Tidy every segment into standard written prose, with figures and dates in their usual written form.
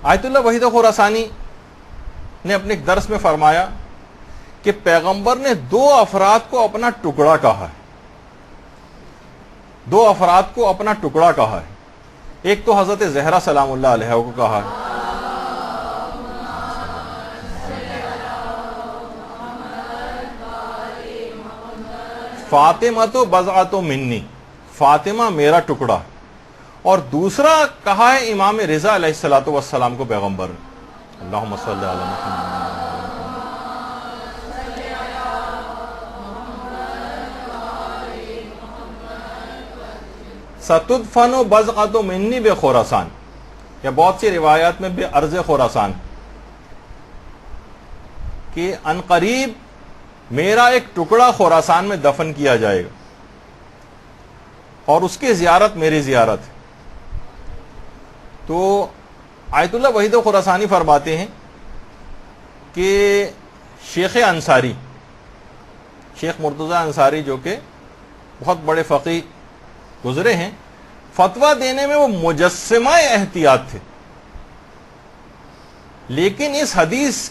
آیت اللہ وحید خراسانی نے اپنے ایک درس میں فرمایا کہ پیغمبر نے دو افراد کو اپنا ٹکڑا کہا ہے، دو افراد کو اپنا ٹکڑا کہا ہے. ایک تو حضرت زہرا سلام اللہ علیہ کو کہا ہے، فاطمہ تو بضعۃ منی، فاطمہ میرا ٹکڑا. اور دوسرا کہا ہے امام رضا علیہ الصلوۃ والسلام کو پیغمبر نے. اللہم صلی علی محمد. ستدفن بضعۃ منی بخراسان، یا بہت سی روایات میں بے ارض خراسان، کہ ان قریب میرا ایک ٹکڑا خراسان میں دفن کیا جائے گا اور اس کی زیارت میری زیارت ہے. تو آیت اللہ وحید خراسانی فرماتے ہیں کہ شیخ انصاری، شیخ مرتضی انصاری جو کہ بہت بڑے فقیہ گزرے ہیں، فتویٰ دینے میں وہ مجسمہ احتیاط تھے، لیکن اس حدیث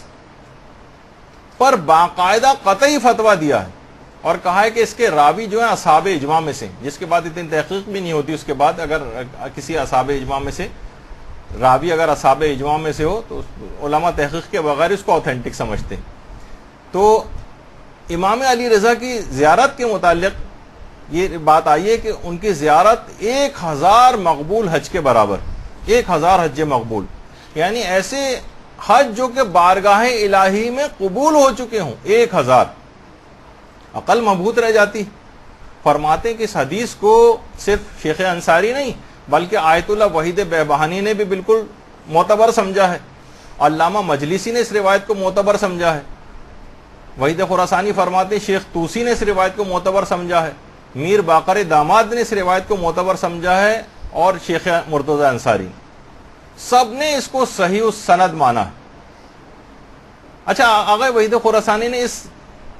پر باقاعدہ قطعی فتویٰ دیا ہے اور کہا ہے کہ اس کے راوی جو ہیں اصحاب اجماع میں سے، جس کے بعد اتنی تحقیق بھی نہیں ہوتی. اس کے بعد اگر کسی اصحاب اجماع میں سے راوی اگر اصحاب اجماع میں سے ہو تو علماء تحقیق کے بغیر اس کو اوتھینٹک سمجھتے ہیں. تو امام علی رضا کی زیارت کے متعلق یہ بات آئی ہے کہ ان کی زیارت 1000 مقبول حج کے برابر، 1000 حج مقبول، یعنی ایسے حج جو کہ بارگاہ الہی میں قبول ہو چکے ہوں. 1000 عقل مبہوت رہ جاتی. فرماتے ہیں کہ اس حدیث کو صرف شیخ انصاری نہیں بلکہ آیت اللہ وحید بہبہانی نے بھی بالکل معتبر سمجھا ہے، علامہ مجلسی نے اس روایت کو معتبر سمجھا ہے، وحید خراسانی فرماتے ہیں شیخ طوسی نے اس روایت کو معتبر سمجھا ہے، میر باقر داماد نے اس روایت کو معتبر سمجھا ہے، اور شیخ مرتضی انصاری، سب نے اس کو صحیح السند مانا ہے. اچھا، آغا وحید خراسانی نے اس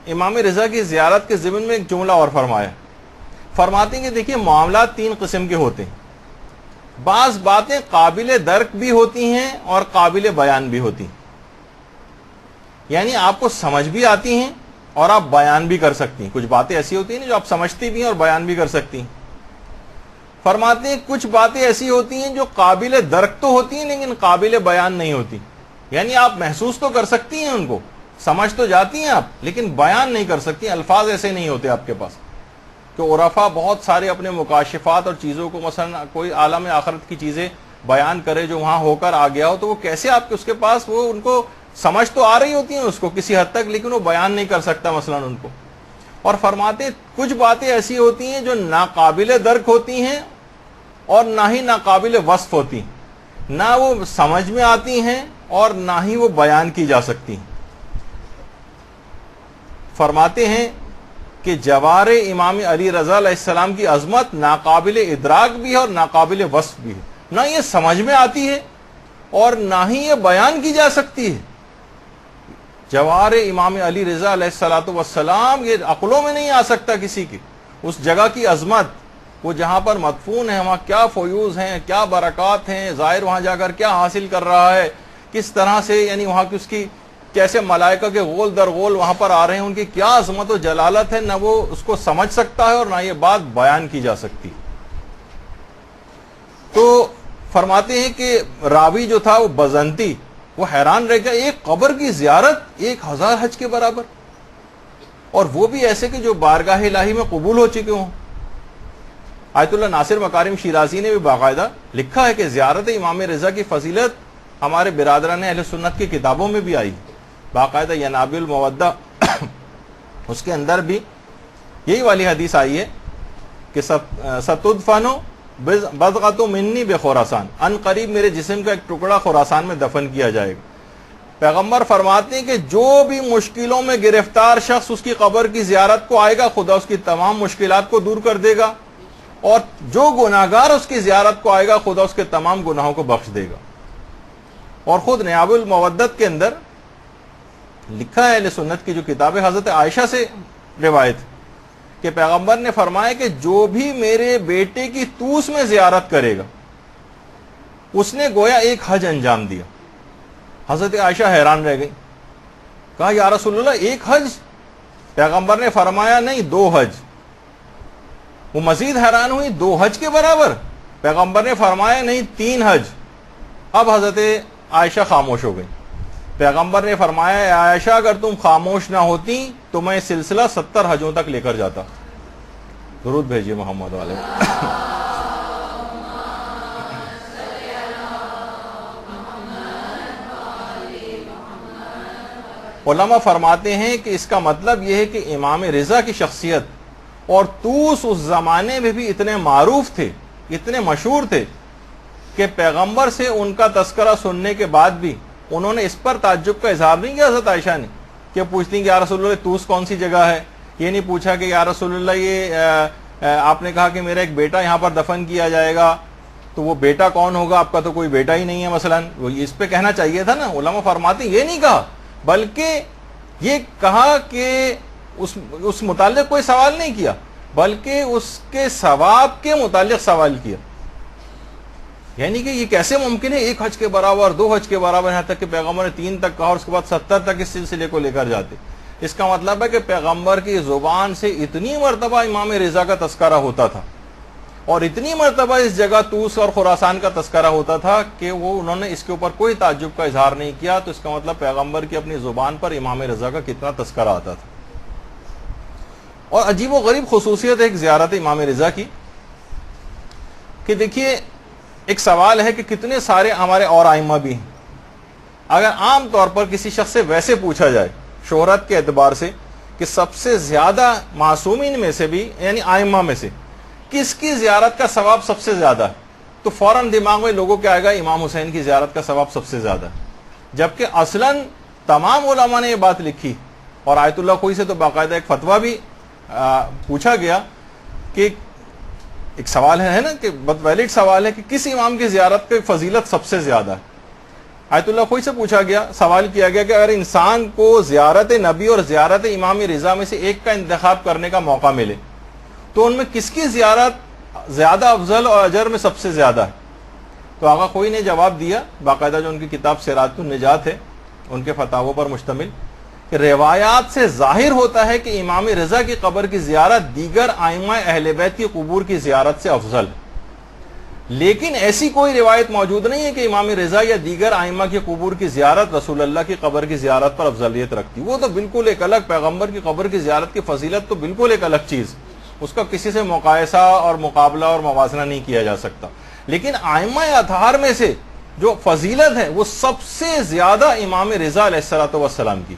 امام رضا کی زیارت کے ضمن میں ایک جملہ اور فرمایا. فرماتے ہیں کہ دیکھیے معاملات 3 قسم کے ہوتے ہیں. بعض باتیں قابل درک بھی ہوتی ہیں اور قابل بیان بھی ہوتی ہیں، یعنی آپ کو سمجھ بھی آتی ہیں اور آپ بیان بھی کر سکتی ہیں. کچھ باتیں ایسی ہوتی ہیں جو آپ سمجھتی بھی ہیں اور بیان بھی کر سکتی ہیں. فرماتے ہیں کچھ باتیں ایسی ہوتی ہیں جو قابل درک تو ہوتی ہیں لیکن قابل بیان نہیں ہوتی، یعنی آپ محسوس تو کر سکتی ہیں ان کو، سمجھ تو جاتی ہیں آپ، لیکن بیان نہیں کر سکتی. الفاظ ایسے نہیں ہوتے آپ کے پاس کہ عرفا بہت سارے اپنے مکاشفات اور چیزوں کو، مثلا کوئی عالم آخرت کی چیزیں بیان کرے جو وہاں ہو کر آ گیا ہو، تو وہ کیسے آپ کے اس کے پاس، وہ ان کو سمجھ تو آ رہی ہوتی ہیں اس کو کسی حد تک، لیکن وہ بیان نہیں کر سکتا مثلا ان کو. اور فرماتے کچھ باتیں ایسی ہوتی ہیں جو ناقابل درک ہوتی ہیں اور نہ ہی ناقابل وصف ہوتی ہیں، نہ وہ سمجھ میں آتی ہیں اور نہ ہی وہ بیان کی جا سکتی ہیں. فرماتے ہیں کہ جوار امام علی رضا علیہ السلام کی عظمت ناقابل ادراک بھی ہے اور ناقابل وصف بھی ہے، نہ یہ سمجھ میں آتی ہے اور نہ ہی یہ بیان کی جا سکتی ہے. جوار امام علی رضا علیہ الصلوۃ والسلام یہ عقلوں میں نہیں آ سکتا کسی کی. اس جگہ کی عظمت، وہ جہاں پر مدفون ہے وہاں کیا فیوز ہیں، کیا برکات ہیں، زائر وہاں جا کر کیا حاصل کر رہا ہے، کس طرح سے، یعنی وہاں کی اس کی کیسے ملائکہ کے غول در غول وہاں پر آ رہے ہیں، ان کی کیا عظمت و جلالت ہے، نہ وہ اس کو سمجھ سکتا ہے اور نہ یہ بات بیان کی جا سکتی. تو فرماتے ہیں کہ راوی جو تھا وہ بزنتی، وہ حیران رہ گیا، ایک قبر کی زیارت 1000 حج کے برابر، اور وہ بھی ایسے کہ جو بارگاہ الہی میں قبول ہو چکے ہوں. آیت اللہ ناصر مکارم شیرازی نے بھی باقاعدہ لکھا ہے کہ زیارت امام رضا کی فضیلت ہمارے برادران اہل سنت کی کتابوں میں بھی آئی، باقاعدہ ینابع المودہ اس کے اندر بھی یہی والی حدیث آئی ہے کہ ستدفن بضعۃ منی بخراسان، ان قریب میرے جسم کا ایک ٹکڑا خراسان میں دفن کیا جائے گا. پیغمبر فرماتے ہیں کہ جو بھی مشکلوں میں گرفتار شخص اس کی قبر کی زیارت کو آئے گا، خدا اس کی تمام مشکلات کو دور کر دے گا، اور جو گناہگار اس کی زیارت کو آئے گا خدا اس کے تمام گناہوں کو بخش دے گا. اور خود نیاب المودت کے اندر لکھا ہے اہل سنت کی جو کتاب ہے، حضرت عائشہ سے روایت کہ پیغمبر نے فرمایا کہ جو بھی میرے بیٹے کی توس میں زیارت کرے گا اس نے گویا ایک حج انجام دیا. حضرت عائشہ حیران رہ گئی، کہا یا رسول اللہ ایک حج؟ پیغمبر نے فرمایا نہیں 2 حج۔ وہ مزید حیران ہوئی، 2 حج کے برابر؟ پیغمبر نے فرمایا نہیں 3 حج۔ اب حضرت عائشہ خاموش ہو گئی۔ پیغمبر نے فرمایا اے عائشہ اگر تم خاموش نہ ہوتی تو میں سلسلہ 70 حجوں تک لے کر جاتا۔ درود بھیجیے محمد والے۔ علماء فرماتے ہیں کہ اس کا مطلب یہ ہے کہ امام رضا کی شخصیت اور طوس اس زمانے میں بھی اتنے معروف تھے، اتنے مشہور تھے کہ پیغمبر سے ان کا تذکرہ سننے کے بعد بھی انہوں نے اس پر تعجب کا اظہار نہیں کیا حضرت عائشہ نے، کہ پوچھتی ہیں کہ یا رسول اللہ طوس کون سی جگہ ہے؟ یہ نہیں پوچھا کہ یا رسول اللہ یہ آپ نے کہا کہ میرا ایک بیٹا یہاں پر دفن کیا جائے گا، تو وہ بیٹا کون ہوگا؟ آپ کا تو کوئی بیٹا ہی نہیں ہے مثلا، وہ اس پہ کہنا چاہیے تھا نا۔ علماء فرماتے ہیں یہ نہیں کہا، بلکہ یہ کہا کہ اس متعلق کوئی سوال نہیں کیا، بلکہ اس کے ثواب کے متعلق سوال کیا۔ یعنی کہ یہ کیسے ممکن ہے 1 حج کے برابر، 2 حج کے برابر، یہاں تک کہ پیغمبر نے 3 تک کہا اور اس کے بعد 70 تک اس سلسلے کو لے کر جاتے۔ اس کا مطلب ہے کہ پیغمبر کی زبان سے اتنی مرتبہ امام رضا کا تذکرہ ہوتا تھا اور اتنی مرتبہ اس جگہ طوس اور خراسان کا تذکرہ ہوتا تھا کہ وہ انہوں نے اس کے اوپر کوئی تعجب کا اظہار نہیں کیا۔ تو اس کا مطلب پیغمبر کی اپنی زبان پر امام رضا کا کتنا تذکرہ آتا تھا۔ اور عجیب و غریب خصوصیت ہے ایک زیارت امام رضا کی کہ دیکھیے ایک سوال ہے کہ کتنے سارے ہمارے اور ائمہ بھی ہیں، اگر عام طور پر کسی شخص سے ویسے پوچھا جائے شہرت کے اعتبار سے کہ سب سے زیادہ معصومین میں سے بھی یعنی ائمہ میں سے کس کی زیارت کا ثواب سب سے زیادہ ہے، تو فوراً دماغ میں لوگوں کے آئے گا امام حسین کی زیارت کا ثواب سب سے زیادہ ہے، جبکہ اصلاً تمام علماء نے یہ بات لکھی۔ اور آیت اللہ خوئی سے تو باقاعدہ ایک فتویٰ بھی پوچھا گیا کہ ایک سوال ہے نا کہ بہت ویلڈ سوال ہے کہ کس امام کی زیارت کی فضیلت سب سے زیادہ ہے۔ آیت اللہ خوئی سے پوچھا گیا، سوال کیا گیا کہ اگر انسان کو زیارت نبی اور زیارت امام رضا میں سے ایک کا انتخاب کرنے کا موقع ملے تو ان میں کس کی زیارت زیادہ افضل اور اجر میں سب سے زیادہ ہے؟ تو آقا خوئی نے جواب دیا، باقاعدہ جو ان کی کتاب سراج النجات ہے ان کے فتاووں پر مشتمل، کہ روایات سے ظاہر ہوتا ہے کہ امام رضا کی قبر کی زیارت دیگر ائمہ اہل بیت کی قبور کی زیارت سے افضل ہے، لیکن ایسی کوئی روایت موجود نہیں ہے کہ امام رضا یا دیگر ائمہ کی قبور کی زیارت رسول اللہ کی قبر کی زیارت پر افضلیت رکھتی۔ وہ تو بالکل ایک الگ، پیغمبر کی قبر کی زیارت کی فضیلت تو بالکل ایک الگ چیز، اس کا کسی سے مقایسہ اور مقابلہ اور موازنہ نہیں کیا جا سکتا۔ لیکن ائمہ اطہار میں سے جو فضیلت ہے وہ سب سے زیادہ امام رضا علیہ الصلوۃ والسلام کی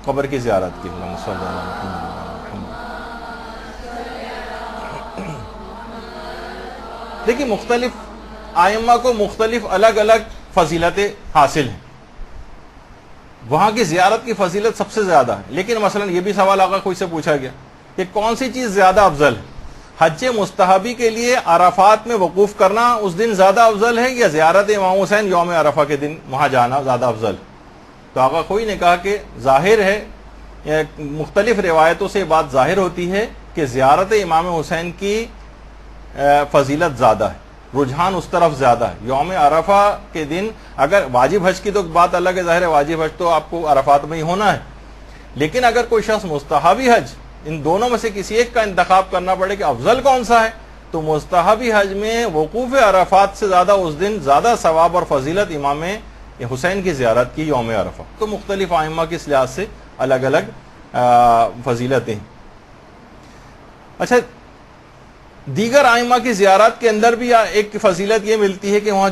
قبر کی زیارت کی۔ دیکھیے مختلف ائمہ کو مختلف الگ الگ فضیلتیں حاصل ہیں، وہاں کی زیارت کی فضیلت سب سے زیادہ ہے، لیکن مثلا یہ بھی سوال آقا کوئی سے پوچھا گیا کہ کون سی چیز زیادہ افضل ہے، حج مستحبی کے لیے عرفات میں وقوف کرنا اس دن زیادہ افضل ہے یا زیارت امام حسین یوم عرفہ کے دن وہاں جانا زیادہ افضل ہے؟ تو آقا کوئی نے کہا کہ ظاہر ہے، مختلف روایتوں سے بات ظاہر ہوتی ہے کہ زیارت امام حسین کی فضیلت زیادہ ہے، رجحان اس طرف زیادہ ہے۔ یوم عرفہ کے دن اگر واجب حج کی تو بات الگ ہے، ظاہر ہے واجب حج تو آپ کو عرفات میں ہی ہونا ہے، لیکن اگر کوئی شخص مستحبی حج ان دونوں میں سے کسی ایک کا انتخاب کرنا پڑے کہ افضل کون سا ہے، تو مستحبی حج میں وقوف عرفات سے زیادہ اس دن زیادہ ثواب اور فضیلت امام حسین کی زیارت کی یوم عرفہ۔ تو مختلف ائمہ کے اس لحاظ سے الگ الگ فضیلتیں۔ اچھا، دیگر ائمہ کی زیارت کے اندر بھی ایک فضیلت یہ ملتی ہے کہ وہاں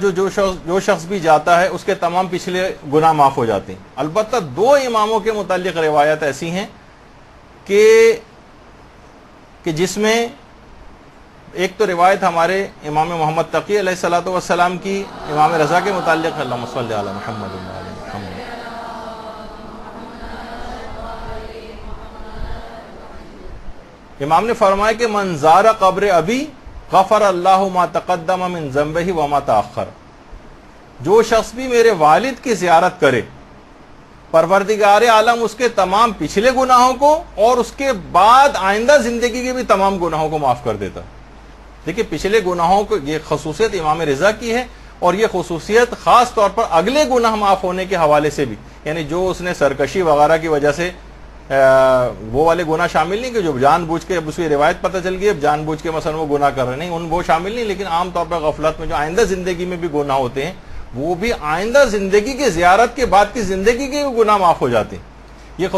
جو شخص بھی جاتا ہے اس کے تمام پچھلے گناہ معاف ہو جاتے ہیں۔ البتہ 2 اماموں کے متعلق روایت ایسی ہیں کہ جس میں ایک تو روایت ہمارے امام محمد تقی علیہ الصلوۃ والسلام کی امام رضا کے متعلق، اللہم صلی علی محمد و علی محمد، امام نے فرمایا کہ من زار قبر ابی غفر اللہ ما تقدم من ذنبہ وما تاخر، جو شخص بھی میرے والد کی زیارت کرے پروردگار عالم اس کے تمام پچھلے گناہوں کو اور اس کے بعد آئندہ زندگی کے بھی تمام گناہوں کو معاف کر دیتا۔ دیکھیں پچھلے گناہوں کو، یہ خصوصیت امام رضا کی ہے، اور یہ خصوصیت خاص طور پر اگلے گناہ معاف ہونے کے حوالے سے بھی، یعنی جو اس نے سرکشی وغیرہ کی وجہ سے وہ والے گناہ شامل نہیں کہ جو جان بوجھ کے اب اس کی روایت پتہ چل گئی اب جان بوجھ کے مثلا وہ گناہ کر رہے نہیں، ان وہ شامل نہیں، لیکن عام طور پر غفلت میں جو آئندہ زندگی میں بھی گناہ ہوتے ہیں وہ بھی آئندہ زندگی کی زیارت کے بعد کی زندگی کے بھی گناہ معاف ہو جاتے ہیں۔ یہ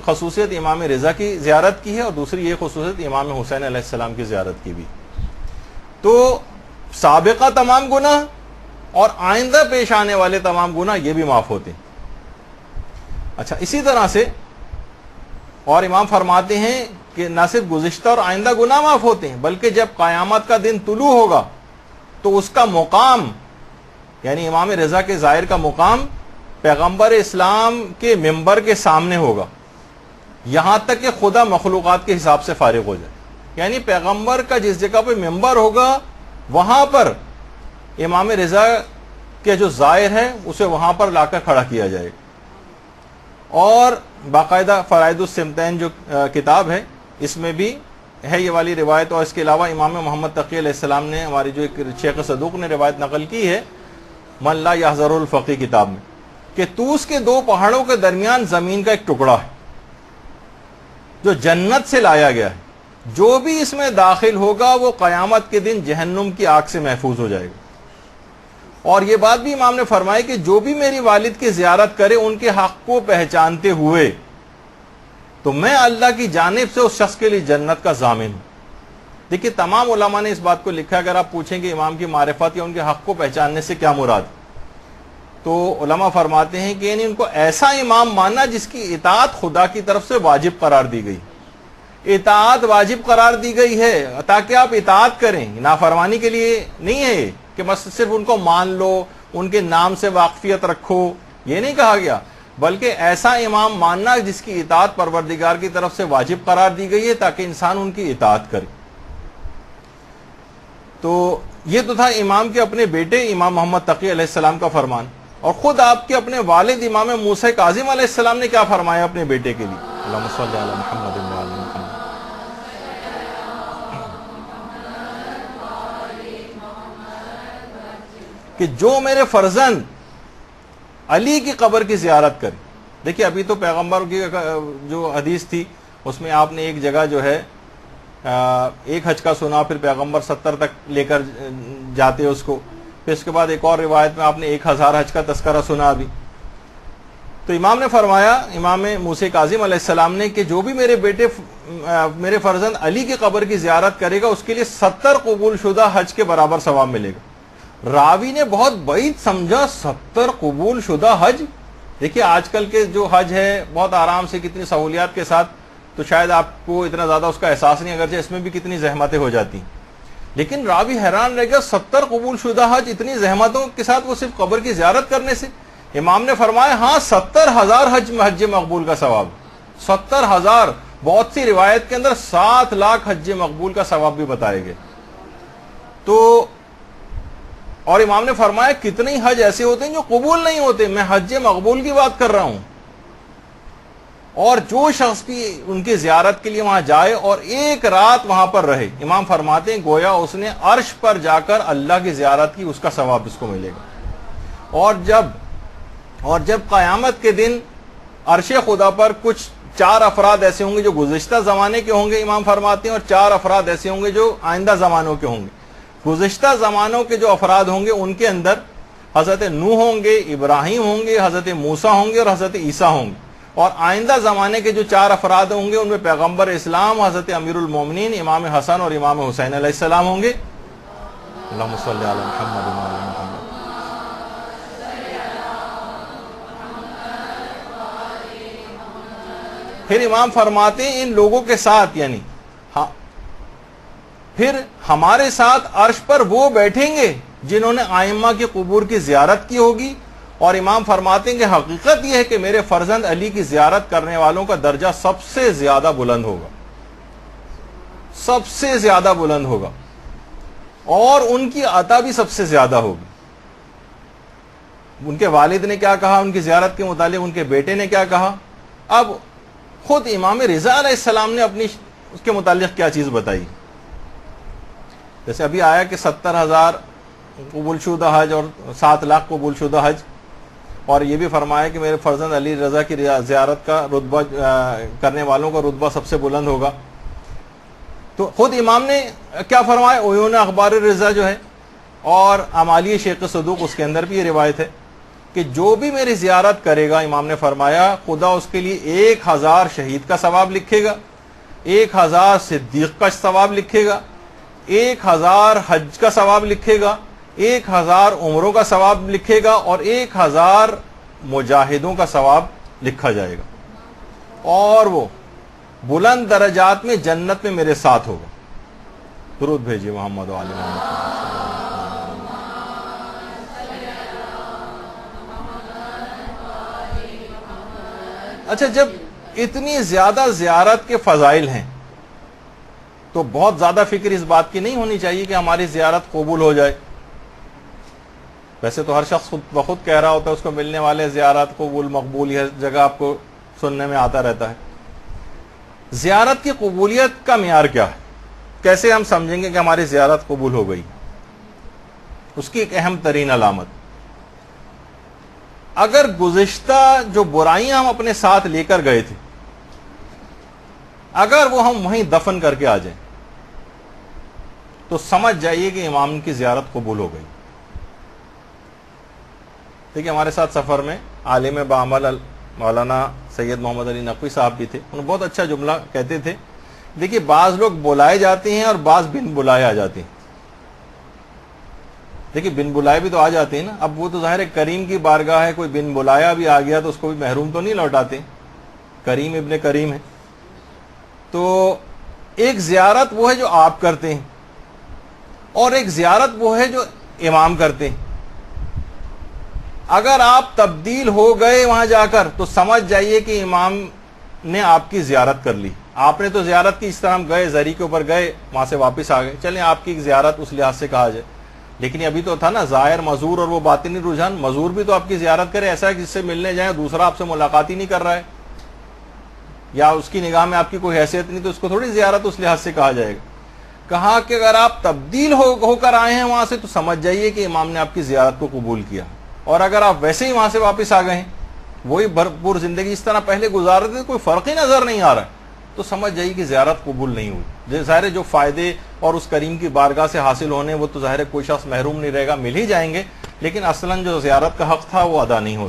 خصوصیت امام رضا کی زیارت کی ہے، اور دوسری یہ خصوصیت امام حسین علیہ السلام کی زیارت کی بھی۔ تو سابقہ تمام گناہ اور آئندہ پیش آنے والے تمام گناہ یہ بھی معاف ہوتے ہیں۔ اچھا، اسی طرح سے اور امام فرماتے ہیں کہ نہ صرف گزشتہ اور آئندہ گناہ معاف ہوتے ہیں بلکہ جب قیامت کا دن طلوع ہوگا تو اس کا مقام، یعنی امام رضا کے ظاہر کا مقام پیغمبر اسلام کے ممبر کے سامنے ہوگا، یہاں تک کہ خدا مخلوقات کے حساب سے فارغ ہو جائے۔ یعنی پیغمبر کا جس جگہ پہ ممبر ہوگا وہاں پر امام رضا کے جو ظاہر ہے اسے وہاں پر لا کر کھڑا کیا جائے گا۔ اور باقاعدہ فرائض السمتین جو کتاب ہے اس میں بھی ہے یہ والی روایت، اور اس کے علاوہ امام محمد تقی علیہ السلام نے، ہماری جو ایک شیخ صدوق نے روایت نقل کی ہے من لا یحذر الفقی کتاب میں، کہ طوس کے دو پہاڑوں کے درمیان زمین کا ایک ٹکڑا ہے جو جنت سے لایا گیا ہے، جو بھی اس میں داخل ہوگا وہ قیامت کے دن جہنم کی آگ سے محفوظ ہو جائے گا۔ اور یہ بات بھی امام نے فرمائی کہ جو بھی میری والد کی زیارت کرے ان کے حق کو پہچانتے ہوئے تو میں اللہ کی جانب سے اس شخص کے لیے جنت کا ضامن ہوں۔ دیکھیے تمام علماء نے اس بات کو لکھا، اگر آپ پوچھیں کہ امام کی معرفت یا ان کے حق کو پہچاننے سے کیا مراد، تو علماء فرماتے ہیں کہ یعنی ان کو ایسا امام ماننا جس کی اطاعت خدا کی طرف سے واجب قرار دی گئی، اطاعت واجب قرار دی گئی ہے تاکہ آپ اطاعت کریں، نافرمانی کے لیے نہیں ہے کہ بس صرف ان کو مان لو، ان کے نام سے واقفیت رکھو، یہ نہیں کہا گیا، بلکہ ایسا امام ماننا جس کی اطاعت پروردگار کی طرف سے واجب قرار دی گئی ہے تاکہ انسان ان کی اطاعت کرے۔ تو یہ تو تھا امام کے اپنے بیٹے امام محمد تقی علیہ السلام کا فرمان، اور خود آپ کے اپنے والد امام موسیٰ کاظم علیہ السلام نے کیا فرمایا اپنے بیٹے کے لیے، اللہم صلی علی محمد و علی محمد، کہ جو میرے فرزند علی کی قبر کی زیارت کرے۔ دیکھیے ابھی تو پیغمبر کی جو حدیث تھی اس میں آپ نے ایک جگہ جو ہے ایک حج کا سنا، پھر پیغمبر 70 تک لے کر جاتے اس کو، پھر اس کے بعد ایک اور روایت میں آپ نے 1000 حج کا تذکرہ سنا ابھی۔ تو امام نے فرمایا، امام موسیٰ کاظم علیہ السلام نے، کہ جو بھی میرے فرزند علی کی قبر کی زیارت کرے گا اس کے لیے 70 قبول شدہ حج کے برابر ثواب ملے گا۔ راوی نے بہت بعید سمجھا 70 قبول شدہ حج۔ دیکھیے آج کل کے جو حج ہے بہت آرام سے کتنی سہولیات کے ساتھ، تو شاید آپ کو اتنا زیادہ اس کا احساس نہیں، اگرچہ اس میں بھی کتنی زحمتیں ہو جاتی ہیں، لیکن راوی حیران رہ گیا 70 قبول شدہ حج اتنی زحمتوں کے ساتھ وہ صرف قبر کی زیارت کرنے سے۔ امام نے فرمایا ہاں 70,000 حج مقبول کا ثواب، 70,000، بہت سی روایت کے اندر 7 لاکھ حج مقبول کا ثواب بھی بتائے گئے۔ تو اور امام نے فرمایا کتنے حج ایسے ہوتے ہیں جو قبول نہیں ہوتے، میں حج مقبول کی بات کر رہا ہوں۔ اور جو شخص بھی ان کی زیارت کے لیے وہاں جائے اور ایک رات وہاں پر رہے، امام فرماتے ہیں گویا اس نے عرش پر جا کر اللہ کی زیارت کی، اس کا ثواب اس کو ملے گا۔ اور جب قیامت کے دن عرش خدا پر کچھ 4 افراد ایسے ہوں گے جو گزشتہ زمانے کے ہوں گے، امام فرماتے ہیں، اور 4 افراد ایسے ہوں گے جو آئندہ زمانوں کے ہوں گے۔ گزشتہ زمانوں کے جو افراد ہوں گے ان کے اندر حضرت نوح ہوں گے، ابراہیم ہوں گے، حضرت موسیٰ ہوں گے اور حضرت عیسیٰ ہوں گے۔ اور آئندہ زمانے کے جو 4 افراد ہوں گے ان میں پیغمبر اسلام حضرت امیر المومنین امام حسن اور امام حسین علیہ السلام ہوں گے۔ اللہم صلی علی محمد و علی محمد۔ پھر امام فرماتے ہیں ان لوگوں کے ساتھ، یعنی پھر ہمارے ساتھ عرش پر وہ بیٹھیں گے جنہوں نے ائمہ کی قبور کی زیارت کی ہوگی۔ اور امام فرماتے ہیں کہ حقیقت یہ ہے کہ میرے فرزند علی کی زیارت کرنے والوں کا درجہ سب سے زیادہ بلند ہوگا، سب سے زیادہ بلند ہوگا، اور ان کی عطا بھی سب سے زیادہ ہوگی۔ ان کے والد نے کیا کہا ان کی زیارت کے متعلق، ان کے بیٹے نے کیا کہا، اب خود امام رضا علیہ السلام نے اپنی اس کے متعلق کیا چیز بتائی۔ جیسے ابھی آیا کہ 70,000 قبول شدہ حج اور 7 لاکھ قبول شدہ حج، اور یہ بھی فرمایا کہ میرے فرزند علی رضا کی زیارت کا رتبہ کرنے والوں کا رتبہ سب سے بلند ہوگا۔ تو خود امام نے کیا فرمایا، عیون اخبار رضا جو ہے اور امالی شیخ صدوق، اس کے اندر بھی یہ روایت ہے کہ جو بھی میری زیارت کرے گا، امام نے فرمایا خدا اس کے لیے 1000 شہید کا ثواب لکھے گا، 1000 صدیق کا ثواب لکھے گا، 1000 حج کا ثواب لکھے گا، 1000 عمروں کا ثواب لکھے گا، اور 1000 مجاہدوں کا ثواب لکھا جائے گا، اور وہ بلند درجات میں جنت میں میرے ساتھ ہوگا۔ درود بھیجیے محمد و آل محمد۔ اچھا، جب اتنی زیادہ زیارت کے فضائل ہیں تو بہت زیادہ فکر اس بات کی نہیں ہونی چاہیے کہ ہماری زیارت قبول ہو جائے۔ ویسے تو ہر شخص خود بخود کہہ رہا ہوتا ہے اس کو ملنے والے زیارت قبول مقبول، یہ جگہ آپ کو سننے میں آتا رہتا ہے۔ زیارت کی قبولیت کا معیار کیا ہے؟ کیسے ہم سمجھیں گے کہ ہماری زیارت قبول ہو گئی؟ اس کی ایک اہم ترین علامت، اگر گزشتہ جو برائیاں ہم اپنے ساتھ لے کر گئے تھے، اگر وہ ہم وہیں دفن کر کے آ جائیں تو سمجھ جائیے کہ امام کی زیارت قبول ہو گئی۔ دیکھیے، ہمارے ساتھ سفر میں عالم بعمل مولانا سید محمد علی نقوی صاحب بھی تھے، انہوں نے بہت اچھا جملہ کہتے تھے، دیکھیے بعض لوگ بلائے جاتے ہیں اور بعض بن بلائے آ جاتے ہیں۔ دیکھیے بن بلائے بھی تو آ جاتے ہیں نا، اب وہ تو ظاہر ہے کریم کی بارگاہ ہے، کوئی بن بلایا بھی آ گیا تو اس کو بھی محروم تو نہیں لوٹاتے، کریم ابن کریم ہے۔ تو ایک زیارت وہ ہے جو آپ کرتے ہیں، اور ایک زیارت وہ ہے جو امام کرتے ہیں۔ اگر آپ تبدیل ہو گئے وہاں جا کر تو سمجھ جائیے کہ امام نے آپ کی زیارت کر لی۔ آپ نے تو زیارت کی، اس طرح ہم گئے زری کے اوپر گئے، وہاں سے واپس آ گئے، چلیں آپ کی زیارت اس لحاظ سے کہا جائے، لیکن ابھی تو تھا نا ظاہر مزور اور وہ باطنی رجحان۔ مزور بھی تو آپ کی زیارت کرے، ایسا ہے کہ جس سے ملنے جائیں دوسرا آپ سے ملاقات ہی نہیں کر رہا ہے، یا اس کی نگاہ میں آپ کی کوئی حیثیت نہیں، تو اس کو تھوڑی زیارت اس لحاظ سے کہا جائے گا۔ کہا کہ اگر آپ تبدیل ہو کر آئے ہیں وہاں سے تو سمجھ جائیے کہ امام نے آپ کی زیارت کو قبول کیا، اور اگر آپ ویسے ہی وہاں سے واپس آ گئے ہیں، وہی بھرپور زندگی اس طرح پہلے گزار رہے تھے، کوئی فرق ہی نظر نہیں آ رہا ہے، تو سمجھ جائیے کہ زیارت قبول نہیں ہوئی۔ ظاہر جو فائدے اور اس کریم کی بارگاہ سے حاصل ہونے وہ تو ظاہر کوئی شخص محروم نہیں رہے گا، مل ہی جائیں گے، لیکن اصلاً جو زیارت کا حق تھا وہ ادا نہیں ہو